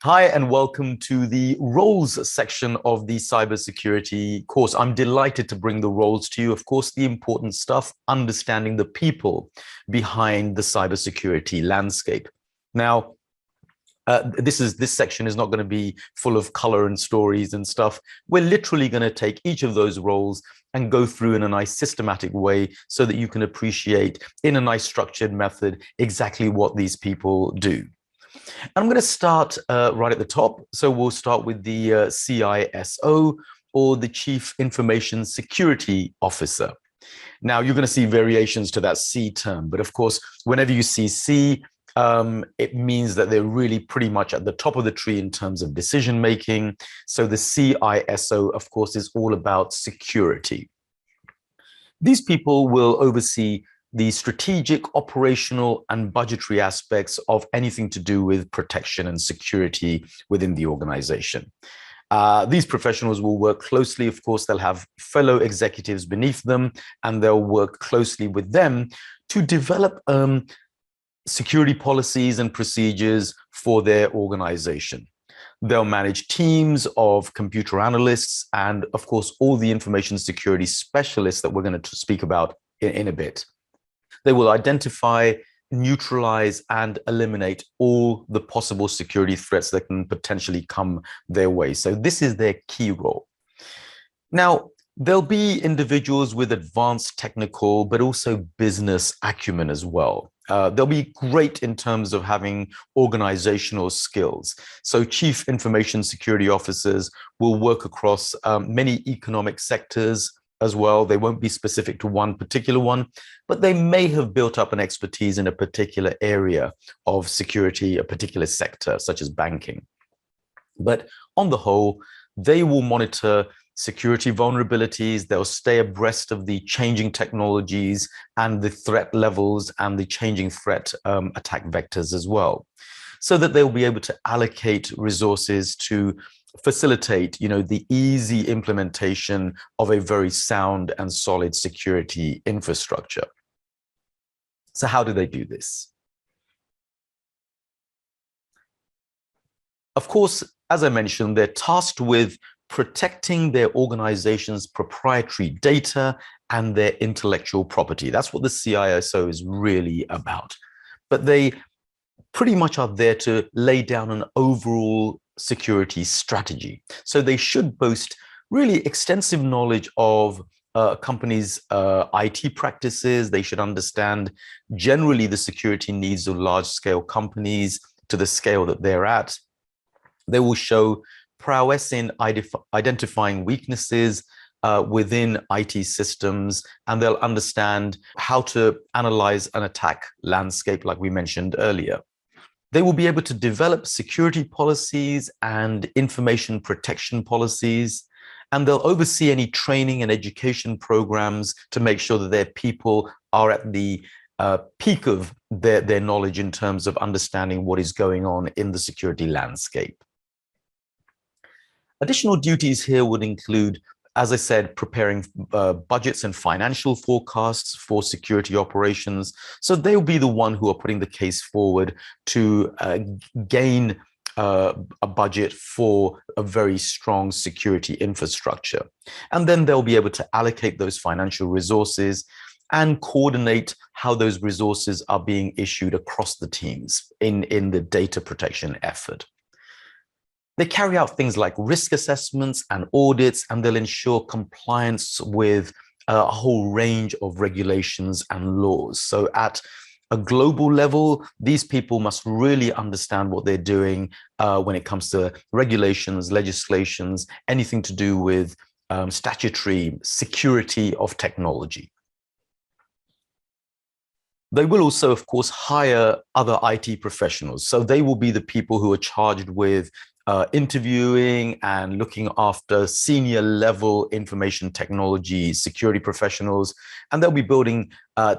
Hi, and welcome to the roles section of the cybersecurity course. I'm delighted to bring the roles to you. Of course, the important stuff, understanding the people behind the cybersecurity landscape. Now, this section is not going to be full of color and stories and stuff. We're literally going to take each of those roles and go through in a nice systematic way so that you can appreciate in a nice structured method exactly what these people do. I'm going to start right at the top. So we'll start with the CISO, or the Chief Information Security Officer. Now, you're going to see variations to that C term, but of course, whenever you see C, it means that they're really pretty much at the top of the tree in terms of decision making. So the CISO, of course, is all about security. These people will oversee the strategic, operational, and budgetary aspects of anything to do with protection and security within the organization. These professionals will work closely. Of course, they'll have fellow executives beneath them, and they'll work closely with them to develop security policies and procedures for their organization. They'll manage teams of computer analysts and, of course, all the information security specialists that we're going to speak about in a bit. They will identify, neutralize, and eliminate all the possible security threats that can potentially come their way. So this is their key role. Now, there'll be individuals with advanced technical, but also business acumen as well. They'll be great in terms of having organizational skills. So chief information security officers will work across many economic sectors as well. They won't be specific to one particular one, but they may have built up an expertise in a particular area of security, a particular sector, such as banking. But on the whole, they will monitor security vulnerabilities. They'll stay abreast of the changing technologies and the threat levels and the changing threat attack vectors as well, so that they'll be able to allocate resources to facilitate, the easy implementation of a very sound and solid security infrastructure. So how do they do this? Of course, as I mentioned, they're tasked with protecting their organization's proprietary data and their intellectual property. That's what the CISO is really about. But they pretty much are there to lay down an overall security strategy. So they should boast really extensive knowledge of companies' IT practices. They should understand generally the security needs of large-scale companies to the scale that they're at. They will show prowess in identifying weaknesses within IT systems, and they'll understand how to analyze an attack landscape, like we mentioned earlier. They will be able to develop security policies and information protection policies, and they'll oversee any training and education programs to make sure that their people are at the peak of their knowledge in terms of understanding what is going on in the security landscape. Additional duties here would include, as I said, preparing budgets and financial forecasts for security operations. So they'll be the one who are putting the case forward to gain a budget for a very strong security infrastructure. And then they'll be able to allocate those financial resources and coordinate how those resources are being issued across the teams in the data protection effort. They carry out things like risk assessments and audits, and they'll ensure compliance with a whole range of regulations and laws. So at a global level, these people must really understand what they're doing when it comes to regulations, legislations, anything to do with statutory security of technology. They will also, of course, hire other IT professionals. So they will be the people who are charged with interviewing and looking after senior level information technology security professionals, and they'll be building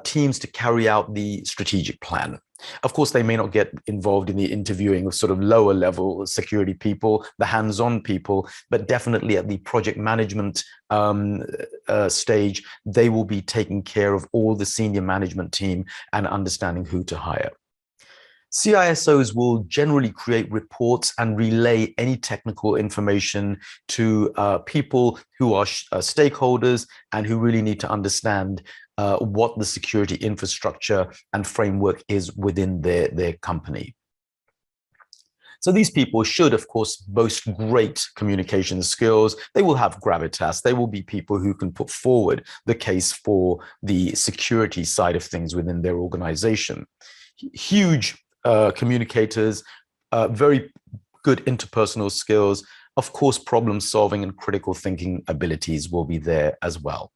teams to carry out the strategic plan. Of course, they may not get involved in the interviewing of sort of lower level security people, the hands-on people, but definitely at the project management stage, they will be taking care of all the senior management team and understanding who to hire. CISOs will generally create reports and relay any technical information to people who are stakeholders and who really need to understand what the security infrastructure and framework is within their company. So these people should, of course, boast great communication skills. They will have gravitas. They will be people who can put forward the case for the security side of things within their organization. Huge communicators, very good interpersonal skills. Of course, problem solving and critical thinking abilities will be there as well.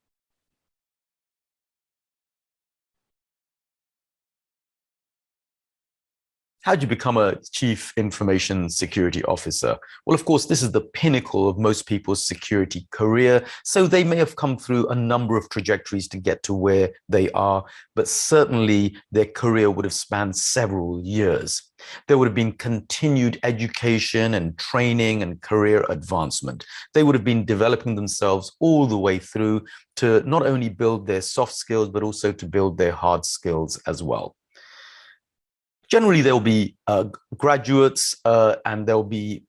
How do you become a chief information security officer? Well, of course, this is the pinnacle of most people's security career. So they may have come through a number of trajectories to get to where they are, but certainly their career would have spanned several years. There would have been continued education and training and career advancement. They would have been developing themselves all the way through to not only build their soft skills, but also to build their hard skills as well. Generally, there'll be graduates and there'll be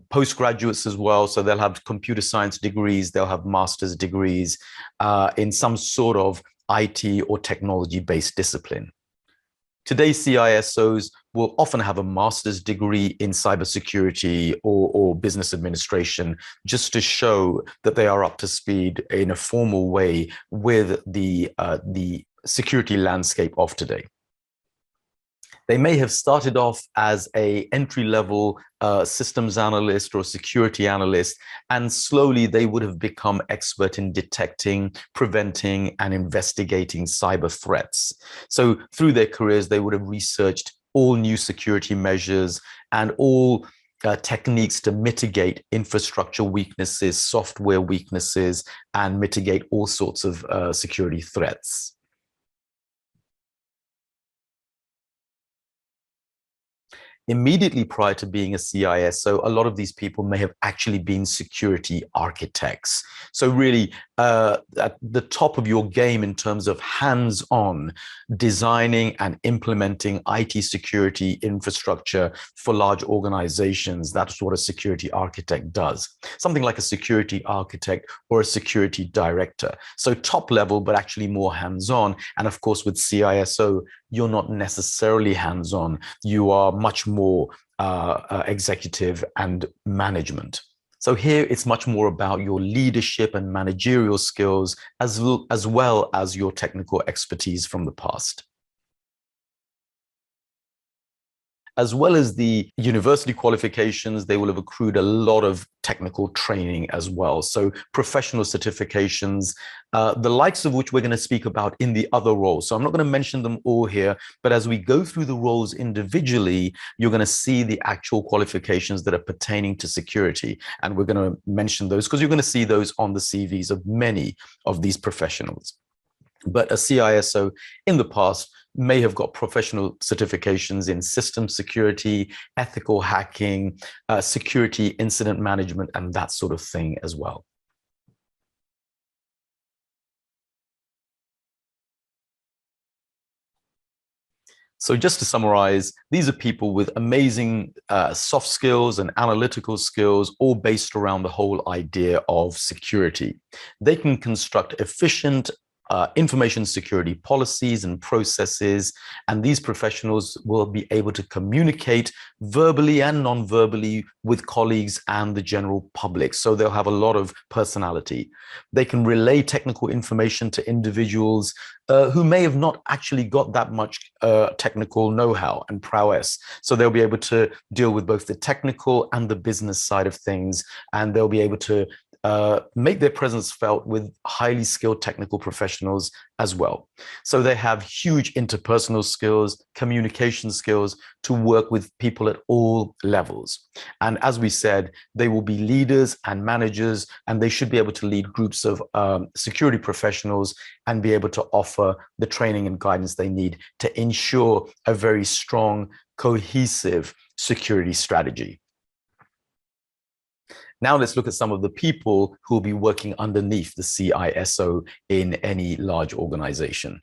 postgraduates as well. So they'll have computer science degrees, they'll have master's degrees in some sort of IT or technology-based discipline. Today's CISOs will often have a master's degree in cybersecurity or business administration, just to show that they are up to speed in a formal way with the security landscape of today. They may have started off as an entry-level systems analyst or security analyst, and slowly they would have become expert in detecting, preventing, and investigating cyber threats. So through their careers, they would have researched all new security measures and all techniques to mitigate infrastructure weaknesses, software weaknesses, and mitigate all sorts of security threats. Immediately prior to being a CISO, a lot of these people may have actually been security architects. So really at the top of your game in terms of hands-on designing and implementing IT security infrastructure for large organizations. That's what a security architect does. Something like a security architect or a security director. So top level, but actually more hands-on. And of course, with CISO, you're not necessarily hands-on. You are much more executive and management. So here it's much more about your leadership and managerial skills as well as your technical expertise from the past. As well as the university qualifications, they will have accrued a lot of technical training as well. So professional certifications, the likes of which we're going to speak about in the other roles. So I'm not going to mention them all here, but as we go through the roles individually, you're going to see the actual qualifications that are pertaining to security. And we're going to mention those because you're going to see those on the CVs of many of these professionals. But a CISO in the past may have got professional certifications in system security, ethical hacking, security incident management, and that sort of thing as well. So just to summarize, these are people with amazing soft skills and analytical skills, all based around the whole idea of security. They can construct efficient information security policies and processes, and these professionals will be able to communicate verbally and non-verbally with colleagues and the general public. So they'll have a lot of personality. They can relay technical information to individuals who may have not actually got that much technical know-how and prowess. So they'll be able to deal with both the technical and the business side of things, and they'll be able to make their presence felt with highly skilled technical professionals as well. So they have huge interpersonal skills, communication skills to work with people at all levels. And as we said, they will be leaders and managers, and they should be able to lead groups of security professionals and be able to offer the training and guidance they need to ensure a very strong, cohesive security strategy. Now let's look at some of the people who will be working underneath the CISO in any large organization.